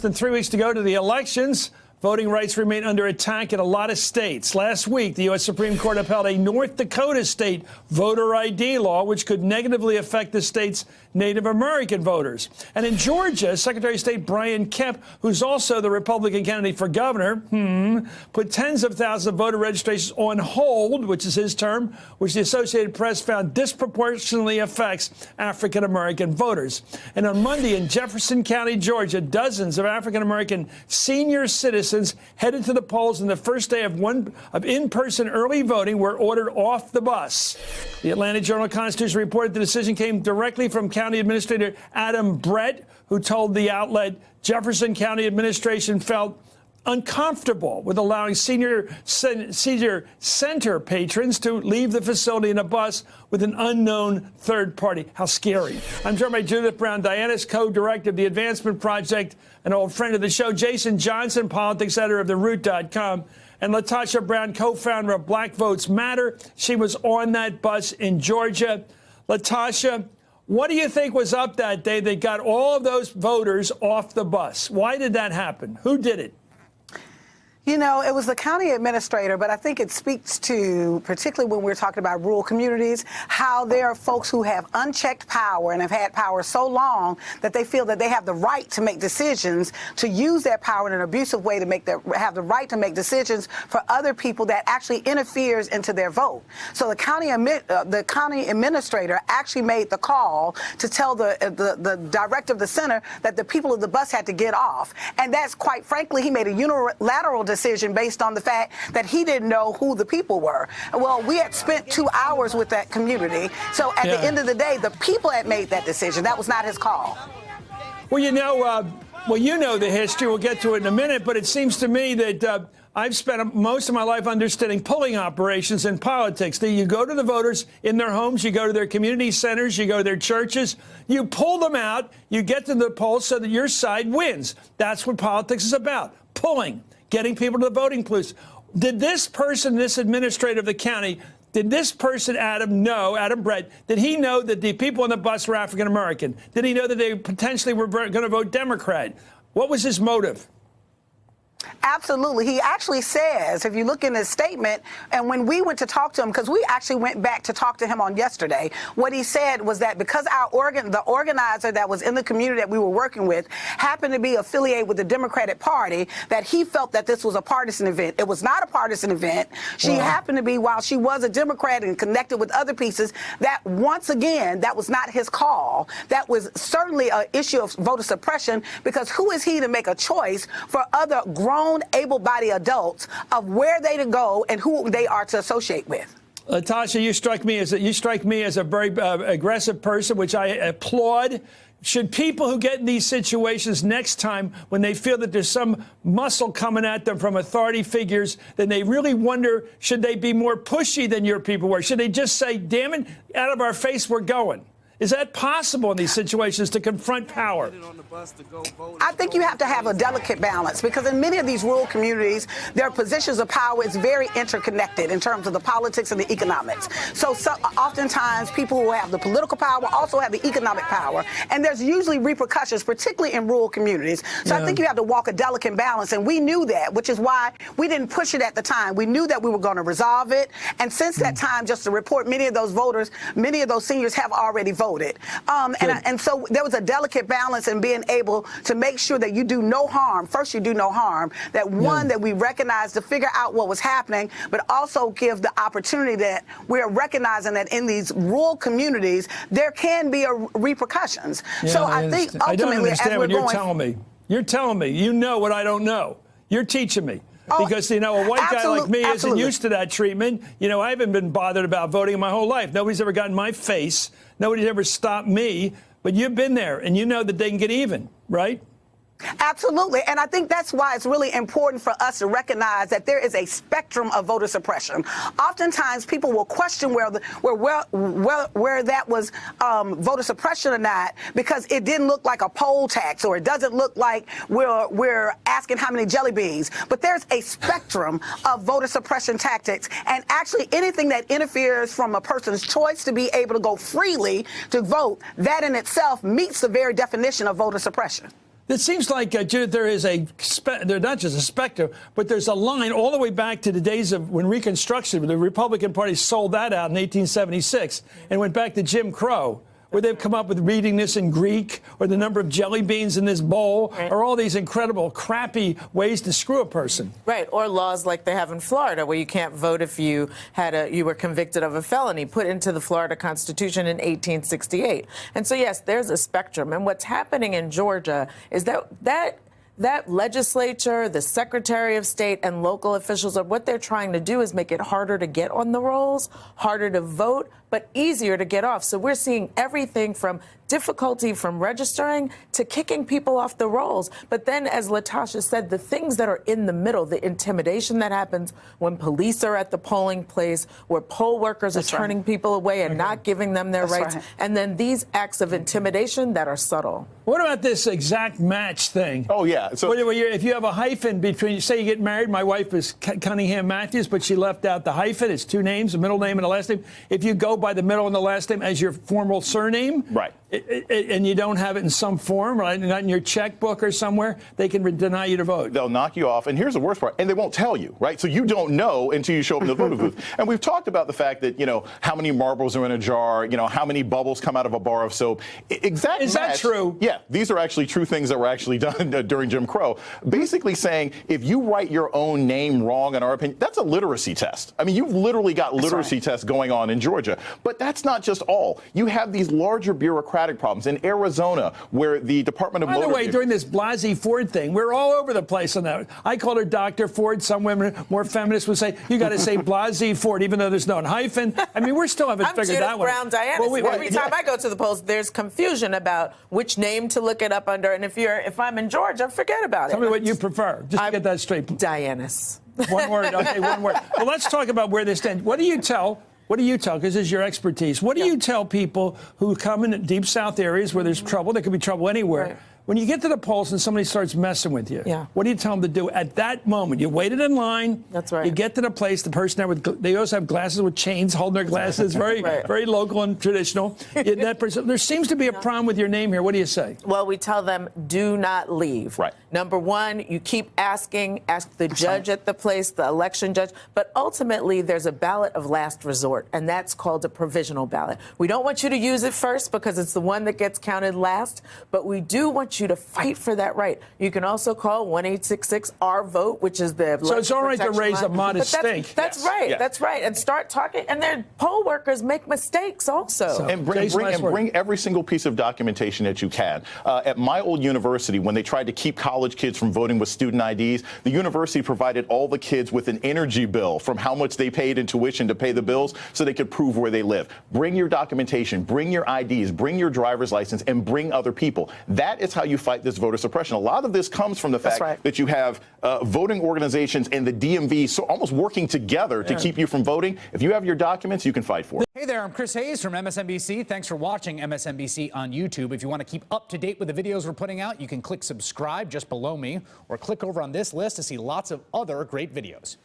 Than 3 weeks to go to the elections. Voting rights remain under attack in a lot of states. Last week, the U.S. Supreme Court upheld a North Dakota state voter ID law, which could negatively affect the state's Native American voters. And in Georgia, Secretary of State Brian Kemp, who's also the Republican candidate for governor, put tens of thousands of voter registrations on hold, which is his term, which the Associated Press found disproportionately affects African American voters. And on Monday in Jefferson County, Georgia, dozens of African American senior citizens headed to the polls on the first day of in-person early voting were ordered off the bus. The Atlanta Journal-Constitution reported the decision came directly from County Administrator Adam Brett, who told the outlet Jefferson County administration felt uncomfortable with allowing senior center patrons to leave the facility in a bus with an unknown third party. How scary. I'm joined by Judith Brown Dianis, co-director of the Advancement Project, an old friend of the show, Jason Johnson, politics editor of TheRoot.com, and Latasha Brown, co-founder of Black Votes Matter. She was on that bus in Georgia. Latasha, what do you think was up that day that got all of those voters off the bus? Why did that happen? Who did it? You know, it was the county administrator, but I think it speaks to, particularly when we're talking about rural communities, how there are folks who have unchecked power and have had power so long that they feel that they have the right to make decisions, to use their power in an abusive way to have the right to make decisions for other people that actually interferes into their vote. So the county administrator actually made the call to tell the director of the center that the people of the bus had to get off. And that's, quite frankly, he made a unilateral decision based on the fact that he didn't know who the people were. Well, we had spent 2 hours with that community. So at the end of the day, the people had made that decision. That was not his call. Well, you know the history. We'll get to it in a minute. But it seems to me that I've spent most of my life understanding polling operations in politics. That you go to the voters in their homes, you go to their community centers, you go to their churches, you pull them out, you get to the polls so that your side wins. That's what politics is about. Pulling. Getting people to the voting booths. Did this person, this administrator of the county, did this person, Adam Brett, did he know that the people on the bus were African American? Did he know that they potentially were going to vote Democrat? What was his motive? Absolutely. He actually says, if you look in his statement, and when we went to talk to him, because we actually went back to talk to him on yesterday, what he said was that because the organizer that was in the community that we were working with happened to be affiliated with the Democratic Party, that he felt that this was a partisan event. It was not a partisan event. She happened to be, while she was a Democrat and connected with other pieces, that once again, that was not his call. That was certainly an issue of voter suppression, because who is he to make a choice for other grown, able-bodied adults of where they to go and who they are to associate with? Latasha, you strike me as a very aggressive person, which I applaud. Should people who get in these situations next time, when they feel that there's some muscle coming at them from authority figures, then they really wonder, should they be more pushy than your people were? Should they just say, damn it, out of our face, we're going? Is that possible in these situations to confront power? I think you have to have a delicate balance, because in many of these rural communities, their positions of power is very interconnected in terms of the politics and the economics. So oftentimes people who have the political power also have the economic power, and there's usually repercussions, particularly in rural communities. So I think you have to walk a delicate balance, and we knew that, which is why we didn't push it at the time. We knew that we were going to resolve it, and since that time, just to report, many of those voters, many of those seniors have already voted. And so there was a delicate balance in being able to make sure that you do no harm. First, you do no harm. That that we recognize to figure out what was happening, but also give the opportunity that we're recognizing that in these rural communities, there can be repercussions. So I think ultimately, I don't understand what you're telling me. You're telling me. You know what I don't know. You're teaching me. Because, a white guy like me isn't used to that treatment. I haven't been bothered about voting in my whole life. Nobody's ever gotten in my face. Nobody's ever stopped me. But you've been there, and you know that they can get even, right? Absolutely. And I think that's why it's really important for us to recognize that there is a spectrum of voter suppression. Oftentimes, people will question where that was voter suppression or not, because it didn't look like a poll tax, or it doesn't look like we're asking how many jelly beans. But there's a spectrum of voter suppression tactics, and actually anything that interferes from a person's choice to be able to go freely to vote, that in itself meets the very definition of voter suppression. It seems like, Judith, there is they're not just a specter, but there's a line all the way back to the days of when Reconstruction, the Republican Party sold that out in 1876 and went back to Jim Crow, where they've come up with reading this in Greek, or the number of jelly beans in this bowl, or all these incredible, crappy ways to screw a person. Right, or laws like they have in Florida, where you can't vote if you were convicted of a felony, put into the Florida Constitution in 1868. And so, yes, there's a spectrum. And what's happening in Georgia is that legislature, the Secretary of State, and local officials, what they're trying to do is make it harder to get on the rolls, harder to vote, but easier to get off. So we're seeing everything from difficulty from registering to kicking people off the rolls. But then, as Latasha said, the things that are in the middle, the intimidation that happens when police are at the polling place, where poll workers are turning people away and not giving them their rights, and then these acts of intimidation that are subtle. What about this exact match thing? Oh, yeah. So if you have a hyphen between, say you get married, my wife is Cunningham Matthews, but she left out the hyphen. It's two names, a middle name and a last name. If you go by the middle and the last name as your formal surname, right, and you don't have it in some form, right, not in your checkbook or somewhere, they can deny you to vote. They'll knock you off. And here's the worst part. And they won't tell you, right? So you don't know until you show up in the voting booth. And we've talked about the fact that, how many marbles are in a jar, how many bubbles come out of a bar of soap. Is that true? Yeah. These are actually true things that were actually done during Jim Crow. Basically saying if you write your own name wrong, in our opinion, that's a literacy test. I mean, you've literally got literacy tests going on in Georgia. But that's not just all. You have these larger bureaucratic problems. In Arizona, where the Department of Motor... By the way, during this Blasey Ford thing, we're all over the place on that. I called her Dr. Ford. Some women, more feminists, would say, you got to say Blasey Ford, even though there's no hyphen. I mean, we're still haven't figured that one out. I'm Judith Brown Diana. Every time I go to the polls, there's confusion about which name to look it up under. And if I'm in Georgia, forget about it. Tell me what you prefer, just to get that straight. Dianis. One word. Okay, one word. Well, let's talk about where this stands. What do you tell, because this is your expertise, what do you tell people who come in deep South areas where there's trouble? There could be trouble anywhere. Right. When you get to the polls and somebody starts messing with you, what do you tell them to do at that moment? You waited in line. That's right. You get to the place, the person there they also have glasses with chains holding their glasses, very, very local and traditional. That person, there seems to be a problem with your name here. What do you say? Well, we tell them, do not leave. Right. Number one, you keep asking, ask the judge at the place, the election judge, but ultimately there's a ballot of last resort, and that's called a provisional ballot. We don't want you to use it first because it's the one that gets counted last, but we do want you to fight for that right. You can also call 1-866-OUR-VOTE, which is the... So it's all right to raise a modest stink. That's right. Yes. That's right. And start talking. And their poll workers make mistakes also. And bring every single piece of documentation that you can. At my old university, when they tried to keep college kids from voting with student IDs, the university provided all the kids with an energy bill from how much they paid in tuition to pay the bills so they could prove where they live. Bring your documentation, bring your IDs, bring your driver's license, and bring other people. That is how you fight this voter suppression. A lot of this comes from the fact that you have voting organizations and the DMV almost working together to keep you from voting. If you have your documents, you can fight for it. Hey there, I'm Chris Hayes from MSNBC. Thanks for watching MSNBC on YouTube. If you want to keep up to date with the videos we're putting out, you can click subscribe just below me or click over on this list to see lots of other great videos.